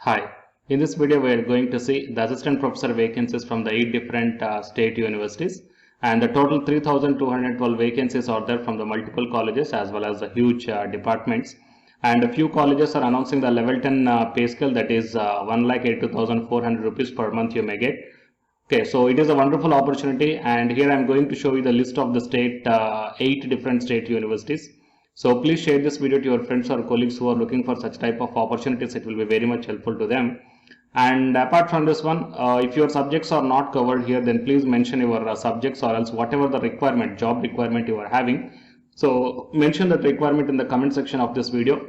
Hi, in this video we are going to see the assistant professor vacancies from the 8 different state universities, and the total 3212 vacancies are there from the multiple colleges as well as the huge departments, and a few colleges are announcing the level 10 pay scale, that is 1,82,400 rupees per month you may get. Okay, so it is a wonderful opportunity, and here I am going to show you the list of the 8 different state universities. So please share this video to your friends or colleagues who are looking for such type of opportunities. It will be very much helpful to them. And apart from this one, if your subjects are not covered here, then please mention your subjects, or else whatever the requirement, job requirement you are having. So mention that requirement in the comment section of this video.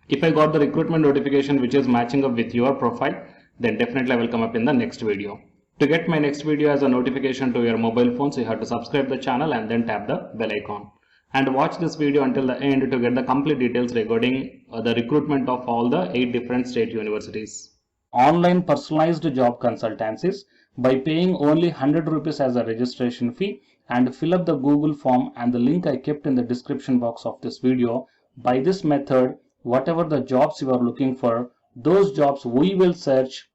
If I got the recruitment notification which is matching up with your profile, then definitely I will come up in the next video. To get my next video as a notification to your mobile phones, you have to subscribe the channel and then tap the bell icon. And watch this video until the end to get the complete details regarding the recruitment of all the 8 different state universities. Online personalized job consultancies by paying only 100 rupees as a registration fee, and fill up the Google form and the link I kept in the description box of this video. By this method, whatever the jobs you are looking for, those jobs we will search,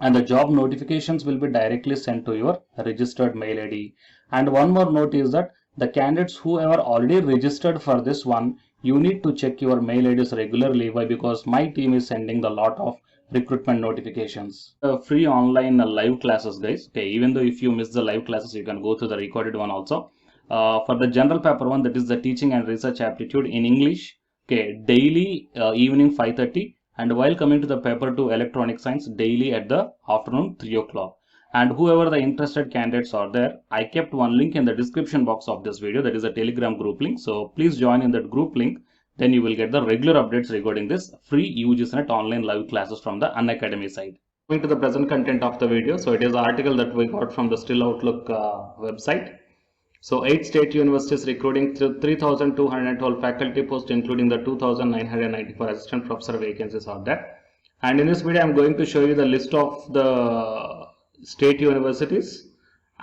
and the job notifications will be directly sent to your registered mail ID. And one more note is that the candidates who are already registered for this one, you need to check your mail IDs regularly. Why? Because my team is sending a lot of recruitment notifications. Free online live classes, guys. Okay, even though if you miss the live classes, you can go to the recorded one also. For the general paper one, that is the teaching and research aptitude in English. Okay, daily evening 5:30. And while coming to the paper 2 electronic science, daily at the afternoon 3 o'clock. And whoever the interested candidates are there, I kept one link in the description box of this video, that is a Telegram group link. So please join in that group link, then you will get the regular updates regarding this free UGCNET online live classes from the Unacademy side. Coming to the present content of the video, so it is an article that we got from the Still Outlook website. So 8 state universities recruiting 3,212 faculty posts, including the 2,994 assistant professor vacancies are there. And in this video, I am going to show you the list of the state universities,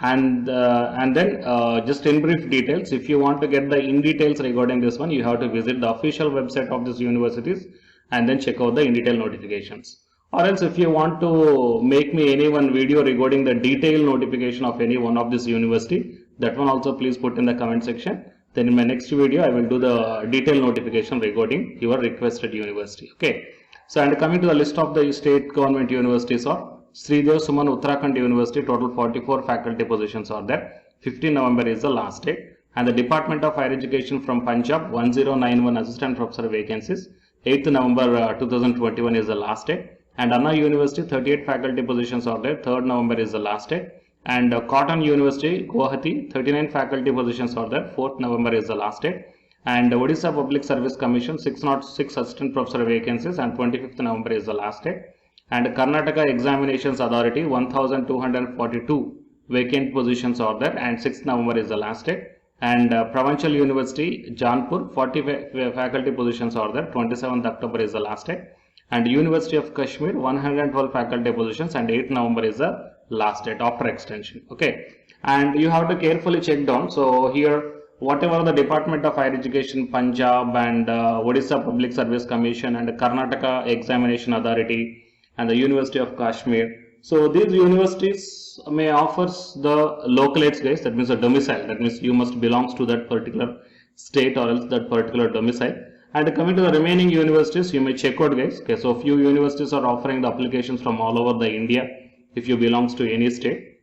and then just in brief details. If you want to get the in details regarding this one, you have to visit the official website of these universities and then check out the in detail notifications. Or else if you want to make me any one video regarding the detailed notification of any one of this university, that one also please put in the comment section. Then in my next video, I will do the detailed notification regarding your requested university. Okay. So, and coming to the list of the state government universities are Sridhar Suman Uttarakhand University, total 44 faculty positions are there. 15 November is the last date. And the Department of Higher Education from Punjab, 1091 assistant professor vacancies. 8th November 2021 is the last date. And Anna University, 38 faculty positions are there. 3rd November is the last date. And Cotton University, Guwahati, 39 faculty positions are there. 4th November is the last date. And Odisha Public Service Commission, 606 assistant professor vacancies, and 25th November is the last date. And Karnataka Examinations Authority, 1242 vacant positions are there, and 6th November is the last date. And Provincial University, Jaunpur, 40 faculty positions are there, 27th October is the last date. And University of Kashmir, 112 faculty positions, and 8th November is the last date after extension. Okay, and you have to carefully check down. So here, whatever the Department of Higher Education, Punjab, and Odisha Public Service Commission, and Karnataka Examination Authority, and the University of Kashmir. So these universities may offer the localates, guys. That means a domicile. That means you must belongs to that particular state or else that particular domicile. And coming to the remaining universities, you may check out, guys. Okay, so few universities are offering the applications from all over the India if you belongs to any state.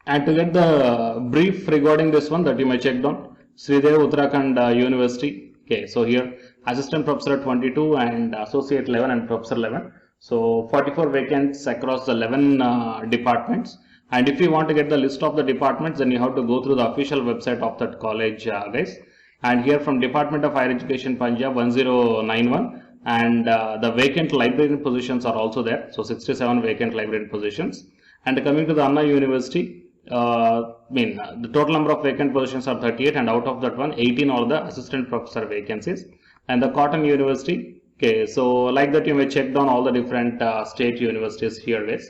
And to get the brief regarding this one, that you may check down, Sridhar Uttarakhand University. Okay, so here assistant professor 22 and associate 11 and professor 11. So 44 vacancies across the 11 departments. And if you want to get the list of the departments, then you have to go through the official website of that college, guys. And here from Department of Higher Education Punjab, 1091, and the vacant librarian positions are also there. So 67 vacant librarian positions. And coming to the Anna University, the total number of vacant positions are 38, and out of that one, 18 are the assistant professor vacancies. And the Cotton University, okay, so like that you may check down all the different state universities here, guys.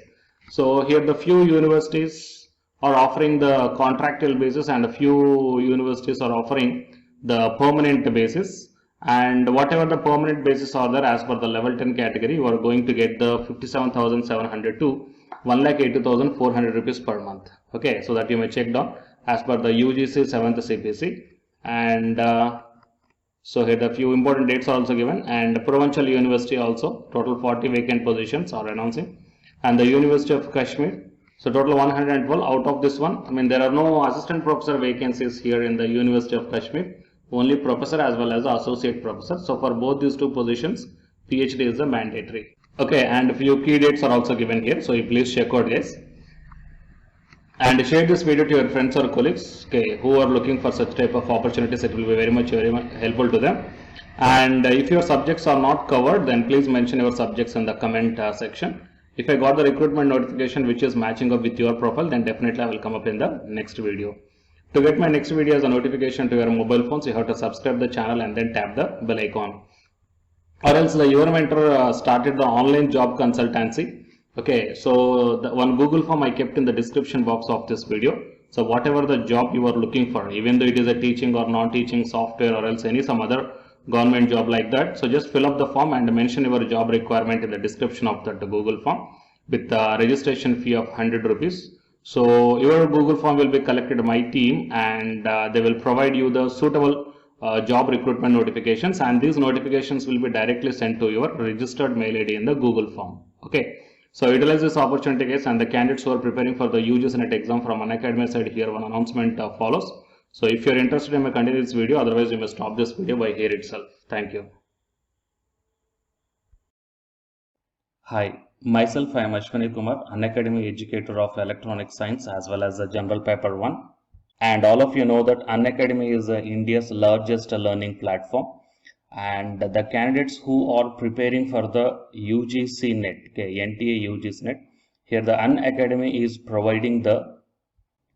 So here the few universities are offering the contractual basis, and a few universities are offering the permanent basis. And whatever the permanent basis are there as per the level 10 category, you are going to get the 57,700 to 1,80,400 rupees per month. Okay, so that you may check down as per the UGC 7th CPC. And so here the few important dates are also given, and Provincial University also total 40 vacant positions are announcing, and the University of Kashmir, so total 112. Out of this one, I mean there are no assistant professor vacancies here in the University of Kashmir, only professor as well as associate professor. So for both these two positions, PhD is the mandatory. Okay, and few key dates are also given here, so you please check out guys. And share this video to your friends or colleagues, okay, who are looking for such type of opportunities. It will be very much helpful to them. And if your subjects are not covered, then please mention your subjects in the comment section. If I got the recruitment notification which is matching up with your profile, then definitely I will come up in the next video. To get my next video as a notification to your mobile phones, you have to subscribe the channel and then tap the bell icon. Or else the Your Mentor started the online job consultancy. Okay, so the one Google form I kept in the description box of this video. So whatever the job you are looking for, even though it is a teaching or non-teaching software or else some other government job like that, so just fill up the form and mention your job requirement in the description of that Google form with the registration fee of 100 rupees. So your Google form will be collected by my team, and they will provide you the suitable job recruitment notifications, and these notifications will be directly sent to your registered mail ID in the Google form. Okay. So utilize this opportunity guys, and the candidates who are preparing for the UGC NET exam from Unacademy side, here one announcement follows. So if you are interested, you may continue this video, otherwise you may stop this video by here itself. Thank you. Hi, myself I am Ashwani Kumar, Unacademy educator of Electronic Science as well as the General Paper 1. And all of you know that Unacademy is India's largest learning platform. And the candidates who are preparing for the UGC NET, okay, NTA UGC NET, here the Unacademy is providing the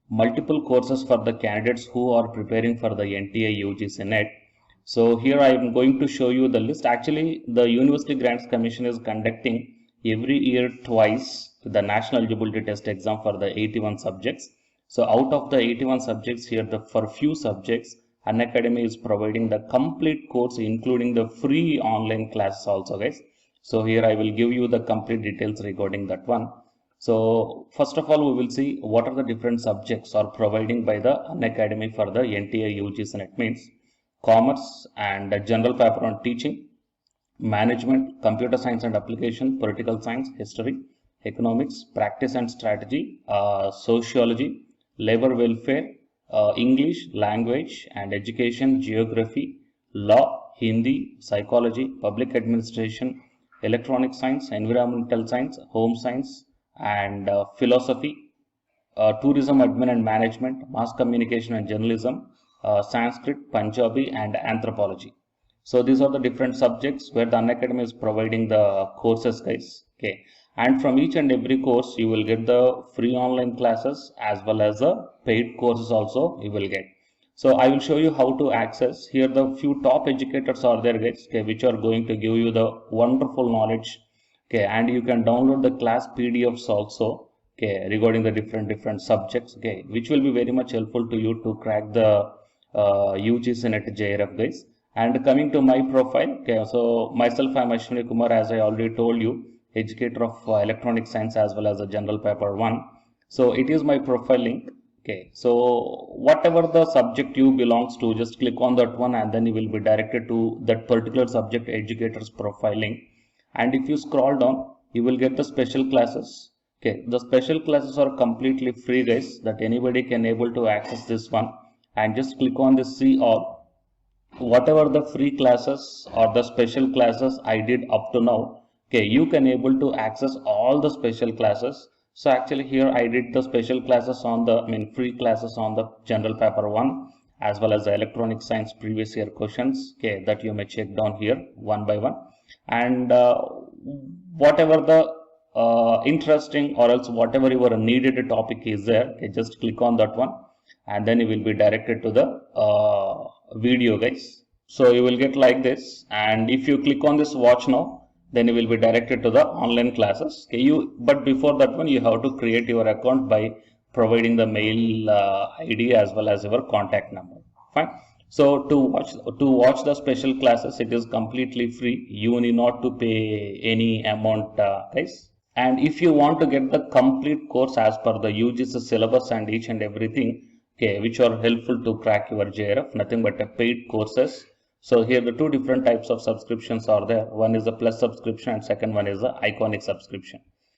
multiple courses for the candidates who are preparing for the NTA UGC NET. So here I am going to show you the list. Actually, the University Grants Commission is conducting every year twice the National Eligibility Test exam for the 81 subjects. So out of the 81 subjects here, for few subjects, Unacademy is providing the complete course including the free online classes also guys. So here I will give you the complete details regarding that one. So first of all, we will see what are the different subjects are providing by the Unacademy for the NTA UGC NET, means commerce and general paper on teaching, management, computer science and application, political science, history, economics, practice and strategy, sociology, labor welfare, English, language and education, geography, law, Hindi, psychology, public administration, electronic science, environmental science, home science and philosophy, tourism admin and management, mass communication and journalism, Sanskrit, Punjabi and anthropology. So these are the different subjects where the Unacademy is providing the courses guys. Okay. And from each and every course you will get the free online classes as well as the paid courses also you will get. So I will show you how to access. Here the few top educators are there guys, okay, which are going to give you the wonderful knowledge. Okay, and you can download the class PDFs also, okay, regarding the different subjects, okay, which will be very much helpful to you to crack the UGC NET JRF guys. And coming to my profile, okay, so myself I am Ashwani Kumar, as I already told you, educator of electronic science as well as a general paper 1. So it is my profile link. Okay, so whatever the subject you belongs to, just click on that one and then you will be directed to that particular subject educator's profile link. And if you scroll down, you will get the special classes. Okay, the special classes are completely free guys, that anybody can able to access this one. And just click on this see all. Whatever the free classes or the special classes I did up to now, okay, you can able to access all the special classes. So actually here I did the special classes on the, free classes on the general paper 1 as well as the electronic science previous year questions, okay, that you may check down here one by one. And whatever the interesting or else whatever your needed topic is there, okay, just click on that one and then you will be directed to the video guys. So you will get like this, and if you click on this watch now, then you will be directed to the online classes. Okay, but before that one you have to create your account by providing the mail ID as well as your contact number. Fine. So to watch the special classes, it is completely free. You need not to pay any amount, guys. And if you want to get the complete course as per the UGC syllabus and each and everything, okay, which are helpful to crack your JRF, nothing but a paid courses. So here the two different types of subscriptions are there. One is the plus subscription and second one is the iconic subscription.